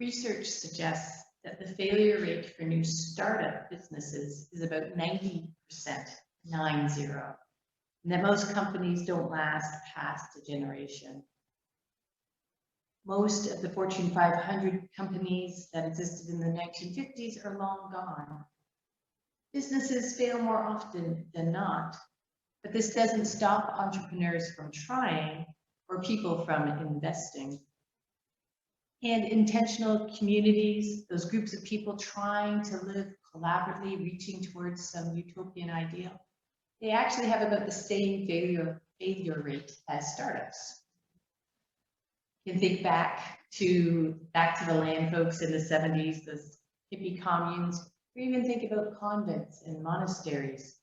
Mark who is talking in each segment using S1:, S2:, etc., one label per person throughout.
S1: Research suggests that the failure rate for new startup businesses is about 90%, 90, and that most companies don't last past a generation. Most of the Fortune 500 companies that existed in the 1950s are long gone. Businesses fail more often than not, but this doesn't stop entrepreneurs from trying or people from investing. And intentional communities, those groups of people trying to live collaboratively, reaching towards some utopian ideal, they actually have about the same failure rate as startups. You can think back to the land folks in the 70s, those hippie communes, or even think about convents and monasteries.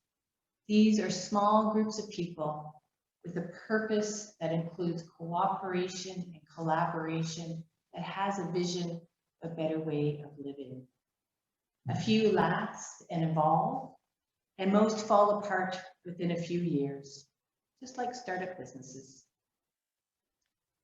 S1: These are small groups of people with a purpose that includes cooperation and collaboration, that has a vision of a better way of living. A few last and evolve, and most fall apart within a few years, just like startup businesses.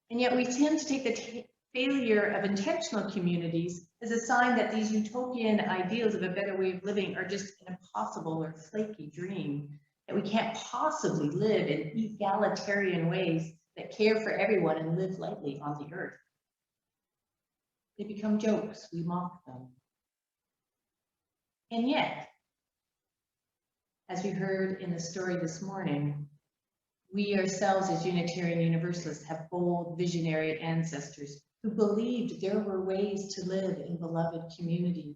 S1: And yet we tend to take the failure of intentional communities as a sign that these utopian ideals of a better way of living are just an impossible or flaky dream, that we can't possibly live in egalitarian ways that care for everyone and live lightly on the earth. They become jokes, we mock them. And yet, as we heard in the story this morning, we ourselves as Unitarian Universalists have bold, visionary ancestors who believed there were ways to live in beloved community.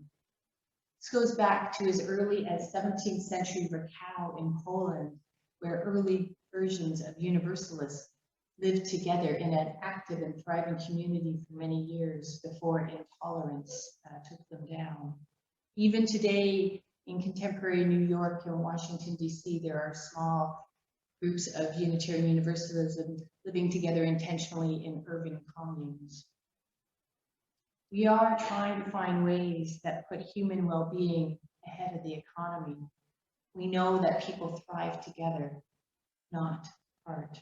S1: This goes back to as early as 17th century Krakow in Poland, where early versions of Universalists lived together in an active and thriving community for many years before intolerance took them down. Even today, in contemporary New York and Washington, D.C., there are small groups of Unitarian Universalism living together intentionally in urban communes. We are trying to find ways that put human well-being ahead of the economy. We know that people thrive together, not apart.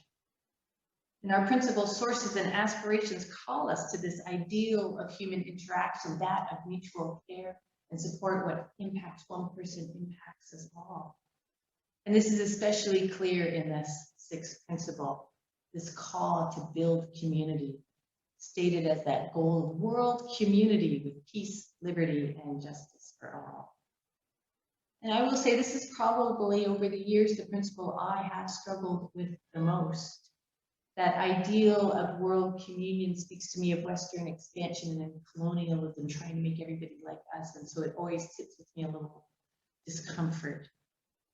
S1: And our principal sources and aspirations call us to this ideal of human interaction, that of mutual care and support. What impacts one person impacts us all. And this is especially clear in this sixth principle, this call to build community, stated as that goal of world community with peace, liberty, and justice for all. And I will say this is probably over the years the principle I have struggled with the most. That ideal of world communion speaks to me of Western expansion and colonialism, trying to make everybody like us. And so it always sits with me a little discomfort.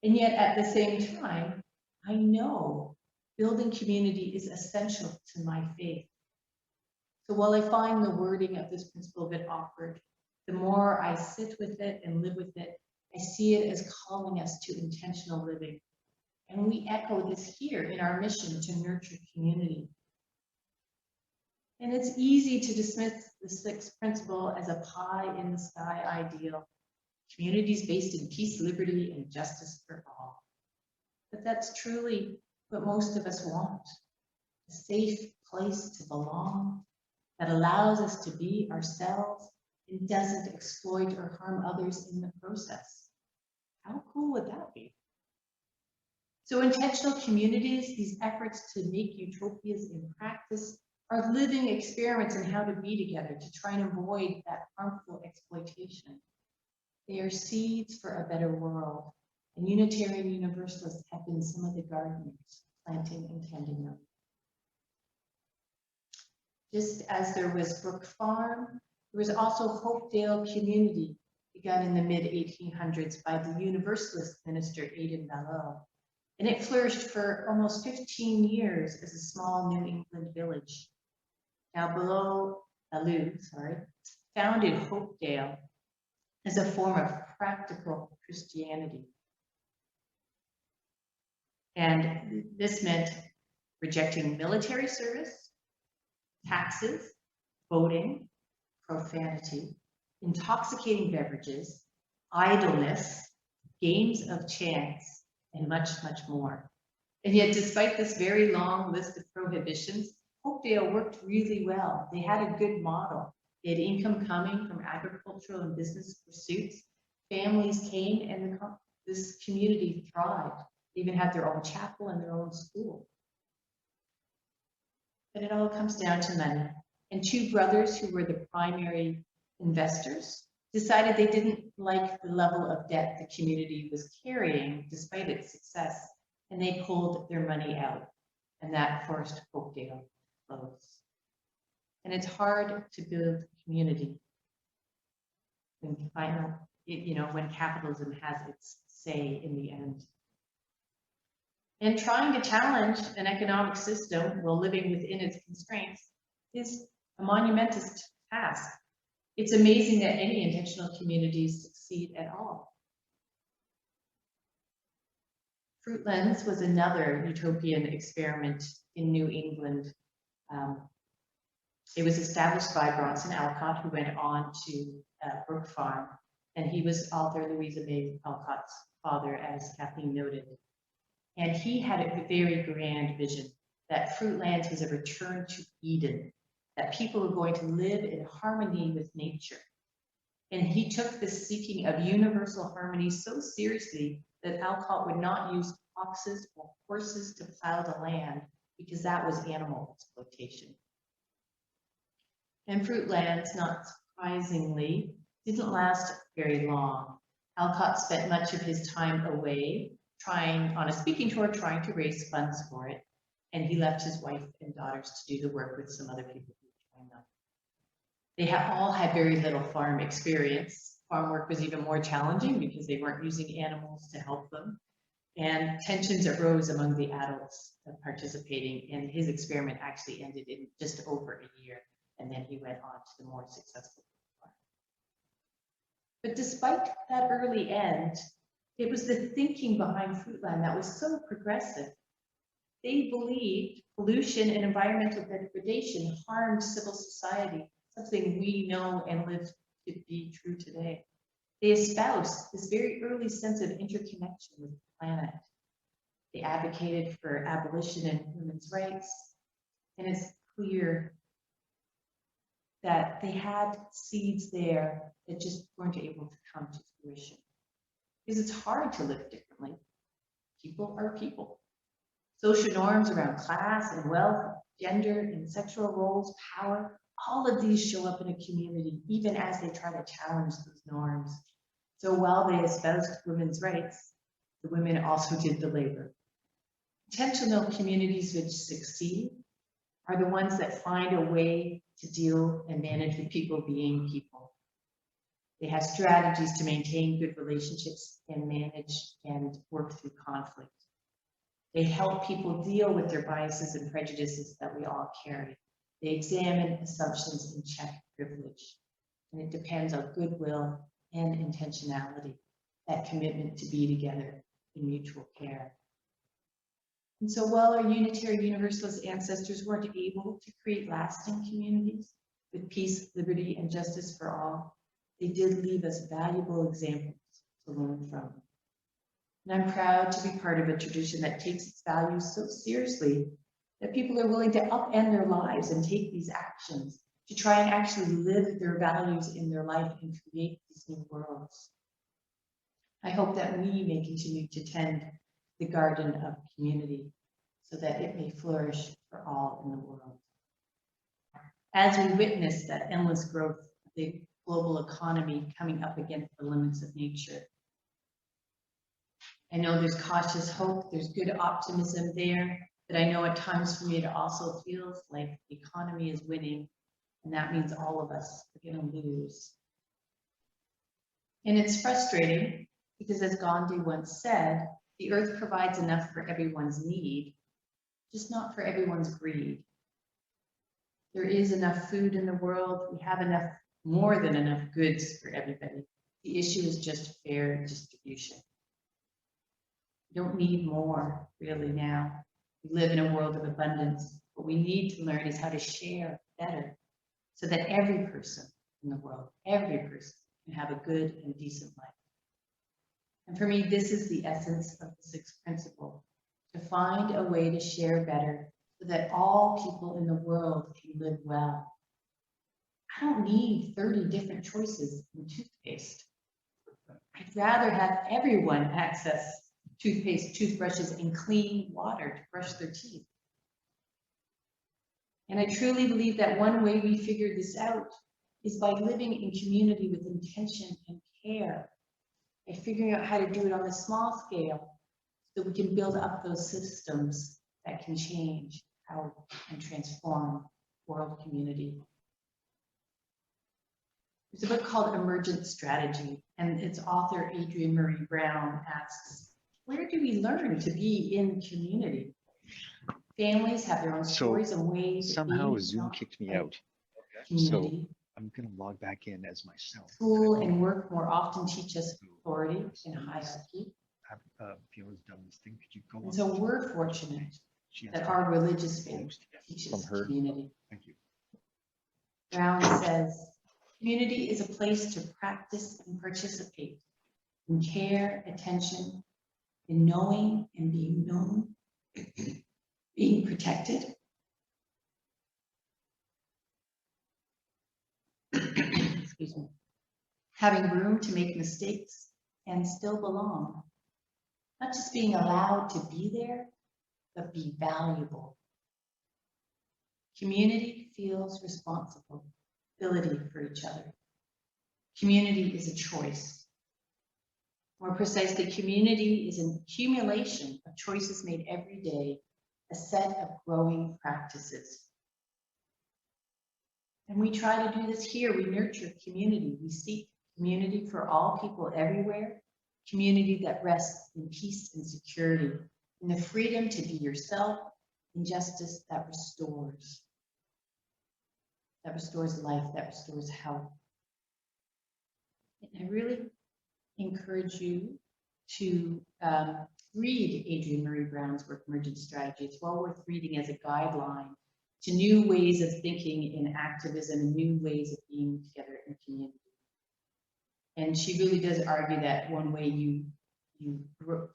S1: And yet at the same time, I know building community is essential to my faith. So while I find the wording of this principle a bit awkward, the more I sit with it and live with it, I see it as calling us to intentional living. And we echo this here in our mission to nurture community. And it's easy to dismiss the sixth principle as a pie in the sky ideal. Communities based in peace, liberty, and justice for all. But that's truly what most of us want. A safe place to belong that allows us to be ourselves and doesn't exploit or harm others in the process. How cool would that be? So intentional communities, these efforts to make utopias in practice, are living experiments in how to be together to try and avoid that harmful exploitation. They are seeds for a better world, and Unitarian Universalists have been some of the gardeners planting and tending them. Just as there was Brook Farm, there was also Hopedale Community, begun in the mid-1800s by the Universalist minister Aidan Ballot. And it flourished for almost 15 years as a small New England village. Now Ballot, founded Hopedale as a form of practical Christianity. And this meant rejecting military service, taxes, voting, profanity, intoxicating beverages, idleness, games of chance, and much, much more. And yet, despite this very long list of prohibitions, Hopedale worked really well. They had a good model. They had income coming from agricultural and business pursuits. Families came and this community thrived. They even had their own chapel and their own school. But it all comes down to money. And two brothers who were the primary investors decided they didn't like the level of debt the community was carrying despite its success, and they pulled their money out, and that forced Hopedale to close. And it's hard to build community when when capitalism has its say in the end. And trying to challenge an economic system while living within its constraints is a monumentous task. It's amazing that any intentional communities succeed at all. Fruitlands was another utopian experiment in New England. It was established by Bronson Alcott, who went on to Brook Farm, and he was author Louisa May Alcott's father, as Kathleen noted. And he had a very grand vision that Fruitlands was a return to Eden, that people were going to live in harmony with nature. And he took this seeking of universal harmony so seriously that Alcott would not use oxes or horses to plow the land because that was animal exploitation. And Fruitlands, not surprisingly, didn't last very long. Alcott spent much of his time away, on a speaking tour, trying to raise funds for it. And he left his wife and daughters to do the work with some other people who joined them. They all had very little farm experience. Farm work was even more challenging because they weren't using animals to help them. And tensions arose among the adults participating, and his experiment actually ended in just over a year. And then he went on to the more successful farm. But despite that early end, it was the thinking behind Fruitland that was so progressive. They believed pollution and environmental degradation harmed civil society, something we know and live to be true today. They espoused this very early sense of interconnection with the planet. They advocated for abolition and women's rights, and it's clear that they had seeds there that just weren't able to come to fruition. Because it's hard to live differently. People are people. Social norms around class and wealth, gender and sexual roles, power, all of these show up in a community, even as they try to challenge those norms. So while they espoused women's rights, the women also did the labor. Intentional communities which succeed are the ones that find a way to deal and manage with people being people. They have strategies to maintain good relationships and manage and work through conflict. They help people deal with their biases and prejudices that we all carry. They examine assumptions and check privilege. And it depends on goodwill and intentionality, that commitment to be together in mutual care. And so while our Unitarian Universalist ancestors weren't able to create lasting communities with peace, liberty, and justice for all, they did leave us valuable examples to learn from. And I'm proud to be part of a tradition that takes its values so seriously that people are willing to upend their lives and take these actions to try and actually live their values in their life and create these new worlds. I hope that we may continue to tend the garden of community so that it may flourish for all in the world. As we witness that endless growth of the global economy coming up against the limits of nature, I know there's cautious hope, there's good optimism there, but I know at times for me it also feels like the economy is winning, and that means all of us are going to lose. And it's frustrating because, as Gandhi once said, the earth provides enough for everyone's need, just not for everyone's greed. There is enough food in the world, we have enough, more than enough goods for everybody. The issue is just fair distribution. We don't need more, really, now. We live in a world of abundance. What we need to learn is how to share better so that every person in the world, every person, can have a good and decent life. And for me, this is the essence of the sixth principle, to find a way to share better so that all people in the world can live well. I don't need 30 different choices in toothpaste. I'd rather have everyone access toothpaste, toothbrushes, and clean water to brush their teeth. And I truly believe that one way we figure this out is by living in community with intention and care, by figuring out how to do it on a small scale so we can build up those systems that can change how and transform world community. There's a book called Emergent Strategy, and its author, Adrienne Marie Brown, asks, where do we learn to be in community? Families have their own stories and ways of being.
S2: Somehow Zoom kicked me out.
S1: Community.
S2: So I'm going to log back in as myself.
S1: School and work more often teach us authority and hierarchy.
S2: Fiona's done this thing. Could you go on?
S1: And so we're fortunate that our religious faith teaches community.
S2: Thank you.
S1: Brown says, community is a place to practice and participate in care, attention, in knowing and being known, being protected, excuse me, having room to make mistakes and still belong. Not just being allowed to be there, but be valuable. Community feels responsibility for each other. Community is a choice. More precisely, community is an accumulation of choices made every day, a set of growing practices. And we try to do this here. We nurture community. We seek community for all people everywhere, community that rests in peace and security, in the freedom to be yourself, in justice that restores life, that restores health. And I really encourage you to read Adrienne Marie Brown's work, Emergent Strategy. It's well worth reading as a guideline to new ways of thinking in activism and new ways of being together in community. And she really does argue that one way you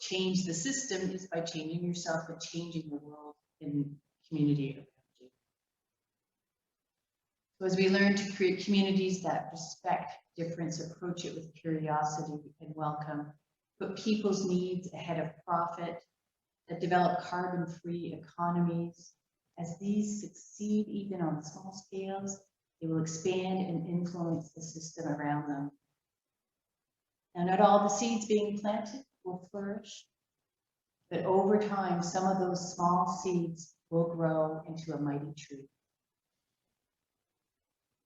S1: change the system is by changing yourself and changing the world in community around you. So as we learn to create communities that respect difference, approach it with curiosity and welcome, put people's needs ahead of profit, that develop carbon-free economies, as these succeed even on small scales, they will expand and influence the system around them. Now, not all the seeds being planted will flourish, but over time, some of those small seeds will grow into a mighty tree.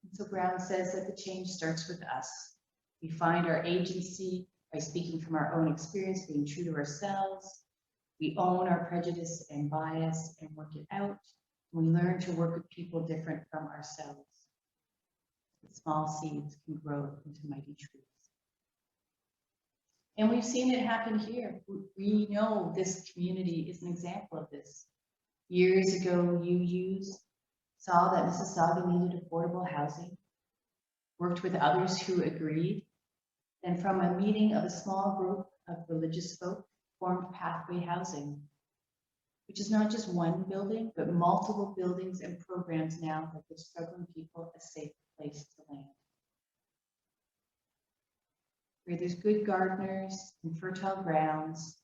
S1: And so Brown says that the change starts with us. We find our agency by speaking from our own experience, being true to ourselves. We own our prejudice and bias and work it out. We learn to work with people different from ourselves. The small seeds can grow into mighty trees. And we've seen it happen here. We know this community is an example of this. Years ago, UUs saw that Mississauga needed affordable housing, worked with others who agreed, and from a meeting of a small group of religious folk, formed Pathway Housing, which is not just one building, but multiple buildings and programs now that give struggling people a safe place to land. Where there's good gardeners and fertile grounds,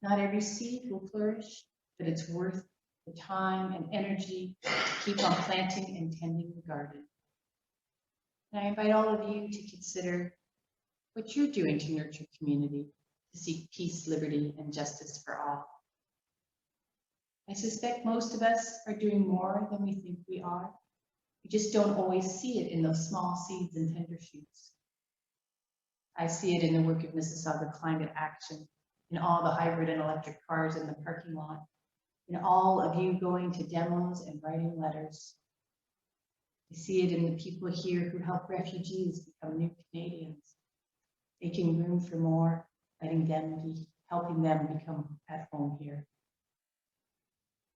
S1: not every seed will flourish, but it's worth the time and energy to keep on planting and tending the garden. And I invite all of you to consider what you're doing to nurture community, to seek peace, liberty, and justice for all. I suspect most of us are doing more than we think we are. We just don't always see it in those small seeds and tender shoots. I see it in the work of Mississauga Climate Action, in all the hybrid and electric cars in the parking lot, in all of you going to demos and writing letters. I see it in the people here who help refugees become new Canadians, making room for more, letting them be, helping them become at home here.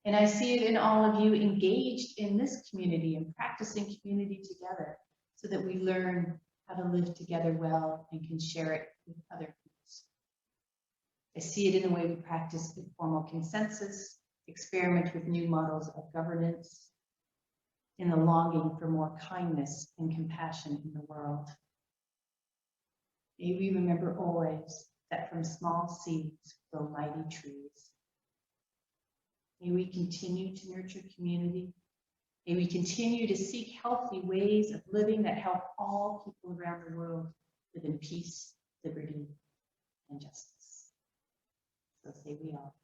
S1: And I see it in all of you engaged in this community and practicing community together so that we learn how to live together well and can share it with other groups. I see it in the way we practice informal consensus, experiment with new models of governance, in the longing for more kindness and compassion in the world. May we remember always that from small seeds grow mighty trees. May we continue to nurture community. May we continue to seek healthy ways of living that help all people around the world live in peace, liberty, and justice. So say we all.